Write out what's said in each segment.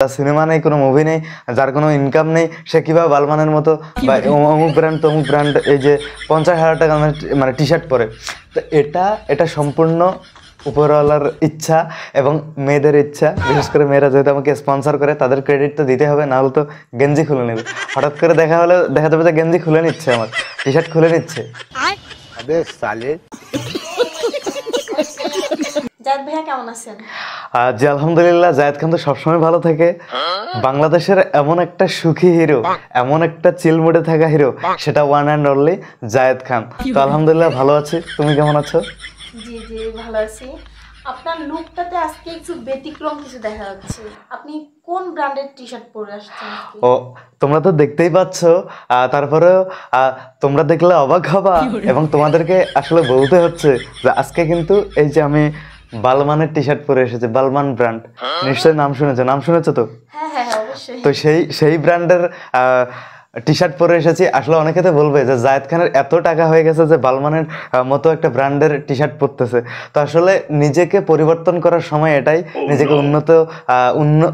তার সিনেমা নেই, কোনো মুভি নেই, যার কোনো ইনকাম নেই, সে কীভাবে বালমানের মতো বা অমুক ব্র্যান্ড তমুক ব্র্যান্ড এই যে 50,000 টাকা মানে টি শার্ট পরে। তো এটা সম্পূর্ণ উপরওয়ালার ইচ্ছা এবং মেয়েদের ইচ্ছা। বিশেষ করে মেয়েরা যেহেতু আমাকে স্পন্সর করে, তাদের ক্রেডিট তো দিতে হবে, নাহলে তো গেঞ্জি খুলে নেবে। হঠাৎ করে দেখা যাবে যে গেঞ্জি খুলে নিচ্ছে, আমার টি শার্ট খুলে নিচ্ছে। জায়েদ ভাইয়া কেমন আছেন? জি আলহামদুলিল্লাহ, জায়েদ খান তো সবসময় ভালো থাকে। বাংলাদেশের এমন একটা সুখী হিরো, এমন একটা চিল মুডে থাকা হিরো, সেটা one and only Zayed Khan. তো আলহামদুলিল্লাহ ভালো আছি, তুমি কেমন আছো? জি জি ভালো আছি। আপনার লুকটাতে আজকে একটু ব্যতিক্রম কিছু দেখা যাচ্ছে। আপনি কোন ব্র্যান্ডের টি শার্ট পরে আসছেন আজকে? ও, তোমরা তো দেখতেই পাচ্ছ, তারপরেও তোমরা দেখলে অবাক হবা এবং তোমাদেরকে আসলে বলতে হচ্ছে যে আজকে কিন্তু এই যে আমি বালমানের টি শার্ট পরে এসেছি। বালমান ব্র্যান্ড, নিশ্চয়ই নাম শুনেছো তো? হ্যাঁ হ্যাঁ অবশ্যই। তো সেই ব্র্যান্ডের টি শার্ট পরে এসেছি। আসলে অনেকে তো বলবে যে জায়েদ খানের এত টাকা হয়ে গেছে যে বালমানের মতো একটা ব্র্যান্ডের টি শার্ট পরতেছে। তো আসলে নিজেকে পরিবর্তন করার সময় এটাই, নিজেকে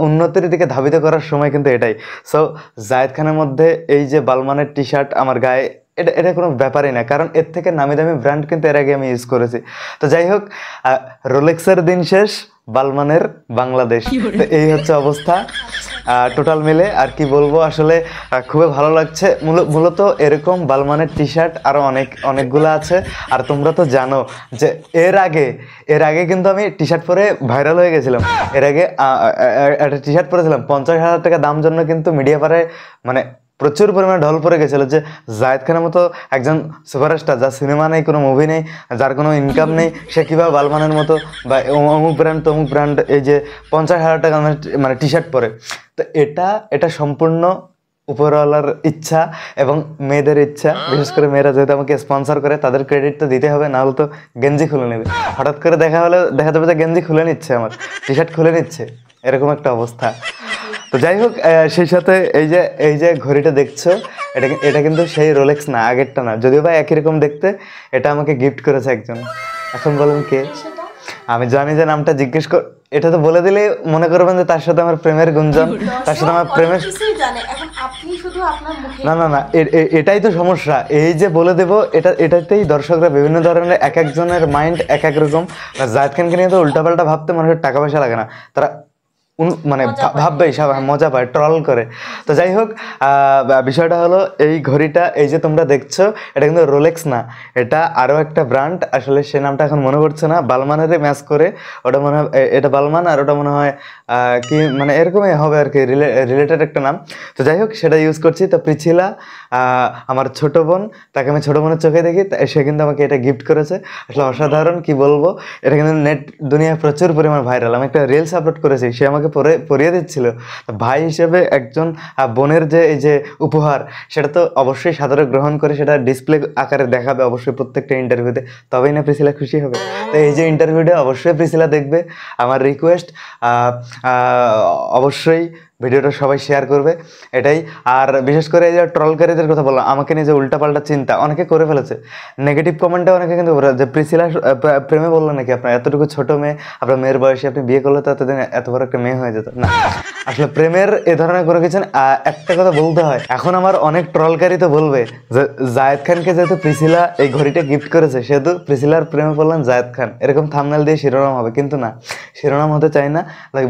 উন্নতির দিকে ধাবিত করার সময় কিন্তু এটাই। সো জায়েদ খানের মধ্যে এই যে বালমানের টি শার্ট আমার গায়ে, এটা কোনো ব্যাপারই না, কারণ এর থেকে নামি দামি ব্র্যান্ড কিন্তু এর আগে আমি ইউজ করেছি। তো যাই হোক, রোলেক্সের দিন শেষ, বালমানের বাংলাদেশ। তো এই হচ্ছে অবস্থা টোটাল মিলে। আর কি বলবো, আসলে খুবই ভালো লাগছে। মূলত এরকম বালমানের টি শার্ট আরও অনেকগুলো আছে। আর তোমরা তো জানো যে এর আগে কিন্তু আমি টি শার্ট পরে ভাইরাল হয়ে গেছিলাম। এর আগে একটা টি শার্ট পরেছিলাম 50,000 টাকা দাম, জন্য কিন্তু মিডিয়া পাড়ায় মানে প্রচুর পরিমাণে ঢল পড়ে গেছিল যে জায়েদ খানের মতো একজন সুপারস্টার, যার সিনেমা নেই, কোনো মুভি নেই, যার কোনো ইনকাম নেই, সে কীভাবে বালমানের মতো বা অমুক ব্র্যান্ড তমুক ব্র্যান্ড এই যে 50,000 টাকা মানে টি শার্ট পরে। তো এটা সম্পূর্ণ উপরওয়ালার ইচ্ছা এবং মেয়েদের ইচ্ছা। বিশেষ করে মেয়েরা যেহেতু আমাকে স্পন্সর করে, তাদের ক্রেডিট তো দিতে হবে, নাহলে তো গেঞ্জি খুলে নেবে। হঠাৎ করে দেখা যাবে যে গেঞ্জি খুলে নিচ্ছে, আমার টি শার্ট খুলে নিচ্ছে, এরকম একটা অবস্থা। তো যাই হোক, সেই সাথে এই যে ঘড়িটা দেখছো, এটা কিন্তু সেই রোলেক্স না, আগেরটা না, যদিও বা একই রকম দেখতে। এটা আমাকে গিফট করেছে একজন। এখন বলুন কে? আমি জানি যে নামটা জিজ্ঞেস কর, এটা তো বলে দিলে মনে করবেন যে তার সাথে আমার প্রেমের গুঞ্জন, তার সাথে আমার প্রেমের। না না না, এটাই তো সমস্যা। এই যে বলে দেবো, এটাতেই দর্শকরা বিভিন্ন ধরনের, এক একজনের মাইন্ড এক এক রকম। জায়েদ খানকে নিয়ে তো উল্টাপাল্টা ভাবতে মানুষের টাকা পয়সা লাগে না, তারা মানে ভাববে সব মজা পায়, ট্রল করে। তো যাই হোক, বিষয়টা হলো এই ঘড়িটা, এই যে তোমরা দেখছো, এটা কিন্তু রোলেক্স না, এটা আরও একটা ব্র্যান্ড। আসলে সে নামটা এখন মনে পড়ছে না, বালমানেরই ম্যাচ করে। ওটা মনে হয়, এটা বালমান, আর ওটা মনে হয় কি মানে এরকমই হবে আর কি, রিলেটেড একটা নাম। তো যাই হোক, সেটা ইউজ করছি। তো প্রিছিলা আমার ছোট বোন, তাকে আমি ছোট বোনের চোখে দেখি, সে কিন্তু আমাকে এটা গিফট করেছে। আসলে অসাধারণ, কি বলবো। এটা কিন্তু নেট দুনিয়ায় প্রচুর পরিমাণ ভাইরাল। আমি একটা রিলস আপলোড করেছি, সে আমাকে পরিয়ে দিচ্ছিল। ভাই হিসেবে একজন বোনের যে এই যে উপহার, সেটা তো অবশ্যই সাদরে গ্রহণ করে সেটা ডিসপ্লে আকারে দেখাবে অবশ্যই প্রত্যেকটা ইন্টারভিউতে, তবেই না প্রিছিলা খুশি হবে। তো এই যে ইন্টারভিউটা অবশ্যই প্রিছিলা দেখবে, আমার রিকোয়েস্ট। অবশ্যই ভিডিওটা সবাই শেয়ার করবে, এটাই। আর বিশেষ করে এই যে ট্রলকারীদের কথা বললাম, আমাকে নিয়ে যে উল্টাপাল্টা চিন্তা অনেকে করে ফেলেছে, নেগেটিভ কমেন্টে অনেকে কিন্তু যে প্রিছিলা প্রেমে বললো নাকি, আপনার এতটুকু ছোট মেয়ে, আপনার মেয়ের বয়সে আপনি বিয়ে করলে তো এতদিন এত বড় একটা মেয়ে হয়ে যেত না। আসলে প্রেমের এ ধরনের করে কিছু একটা কথা বলতে হয়, এখন আমার অনেক ট্রলকারী তো বলবে যে জায়েদ খানকে যেহেতু প্রিছিলা এই ঘড়িটা গিফট করেছে, সেহেতু প্রিছিলার প্রেমে বললেন জায়েদ খান, এরকম থাম্বনেল দিয়ে শিরোনাম হবে। কিন্তু না, শিরোনাম হতে চাই না,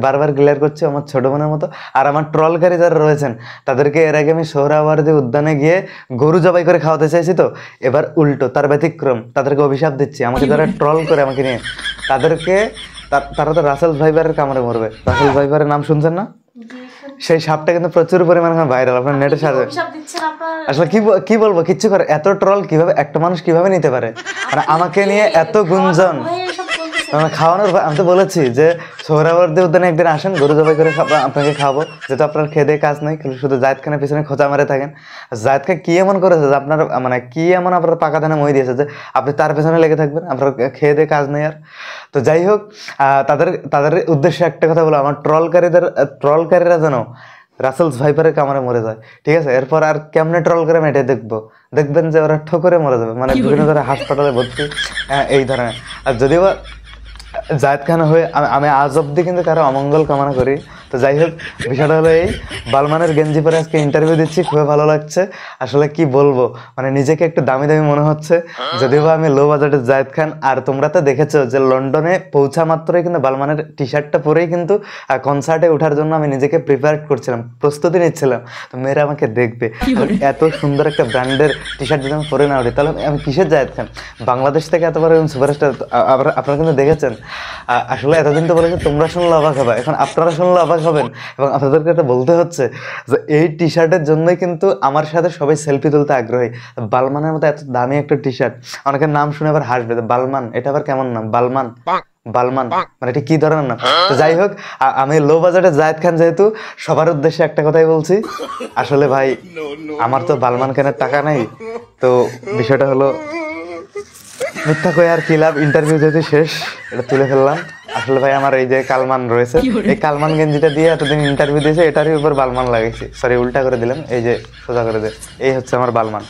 বারবার ক্লিয়ার করছি, আমার ছোট বোনের মতো। আর আমার ট্রলকারী যারা রয়েছেন, তাদেরকে এর আগে আমি সোহরাওয়ার্দী উদ্যানে গিয়ে গরু জবাই করে খাওয়াতে চাইছি, তো এবার উল্টো, তার ব্যতিক্রম, তাদেরকে অভিশাপ দিচ্ছি। আমাকে যারা ট্রল করে আমাকে নিয়ে, তারা তো রাসেল ভাইবারের কামড়ে মরবে। রাসেল ভাইবারের নাম শুনছেন না? সেই সাপটা কিন্তু প্রচুর পরিমাণে ভাইরাল, আপনার নেটে সাথে। আসলে কি বলবো, কিচ্ছু করে, এত ট্রল কিভাবে একটা মানুষ কিভাবে নিতে পারে, মানে আমাকে নিয়ে এত গুঞ্জন খাওয়ানোর। আমি তো বলেছি যে সোহরাওয়ার্দী উদ্যানে একদিন আসেন, গরু জবাই করে আপনাকে খাবো, যেহেতু আপনার খেয়ে দিয়ে কাজ নেই, শুধু জায়েদ খানের পিছনে খোঁচা মারে থাকেন। জায়েদ খান কি এমন করেছে যে আপনার মানে কি এমন আপনার পাকা ধানে মই দিয়েছে যে আপনি তার পেছনে লেগে থাকবেন, আপনার খেয়ে দিয়ে কাজ নেই আর। তো যাই হোক, তাদের উদ্দেশ্যে একটা কথা বলো, আমার ট্রলকারীরা যেন রাসেলস ভাইপারের কামড়ে মরে যায়, ঠিক আছে? এরপর আর কেমনে ট্রল করে আমি এটাই দেখবেন যে ওরা ঠোকরে মরে যাবে, মানে বিভিন্ন ধরনের হাসপাতালে ভর্তি, এই ধরনের। আর যদিও জায়েদ খান হয়ে আমি আজ অব্দি কিন্তু কারো অমঙ্গল কামনা করি। তো যাই হোক, বিষয়টা হলো এই, বালমানের গেঞ্জি পরে আজকে ইন্টারভিউ দিচ্ছি, খুবই ভালো লাগছে। আসলে কি বলবো, মানে নিজেকে একটু দামি দামি মনে হচ্ছে, যদিও বা আমি লো বাজেটের জায়েদ খান। আর তোমরা তো দেখেছো যে লন্ডনে পৌঁছা মাত্রই কিন্তু বালমানের টি শার্টটা পরেই কিন্তু কনসার্টে ওঠার জন্য আমি নিজেকে প্রিপেয়ার করছিলাম, প্রস্তুতি নিচ্ছিলাম। তো মেয়েরা আমাকে দেখবে, এত সুন্দর একটা ব্র্যান্ডের টি শার্ট যদি আমি পরে না উঠি, তাহলে আমি কিসের জায়েদ খান? বাংলাদেশ থেকে এত বড় সুপারস্টার আপনারা কিন্তু দেখেছেন। আসলে এতদিন তো বলেছে তোমরা শুনলে অবাক হবে, এখন আপনারা শুনলে অবাক হবেন। এবং আপনাদেরকে এটা বলতে হচ্ছে যে এই টি শার্টের জন্যই কিন্তু আমার সাথে সবাই সেলফি তুলতে আগ্রহী। বালমানের মতো এত দামি একটা টি শার্ট, অনেকের নাম শুনে আবার হাসবে, বালমান এটা আবার কেমন নাম? বালমান, বালমান মানে এটা কি ধরনের নাম? তো যাই হোক, আমি লো বাজেটে জায়েদ খান যেহেতু, সবার উদ্দেশ্যে একটা কথাই বলছি, আসলে ভাই আমার তো বালমান কেনার টাকা নেই। তো বিষয়টা হলো, মিথ্যা কই আর কি লাভ, ইন্টারভিউ যেহেতু শেষ, এটা তুলে ফেললাম। আসলে ভাই আমার এই যে কালমান রয়েছে, এই কালমান গেঞ্জিটা দিয়ে এতদিন ইন্টারভিউ দিয়েছে, এটারই উপর বালমান লাগাইছি। সরি, উল্টা করে দিলাম, এই যে সোজা করে দে, এই হচ্ছে আমার বালমান।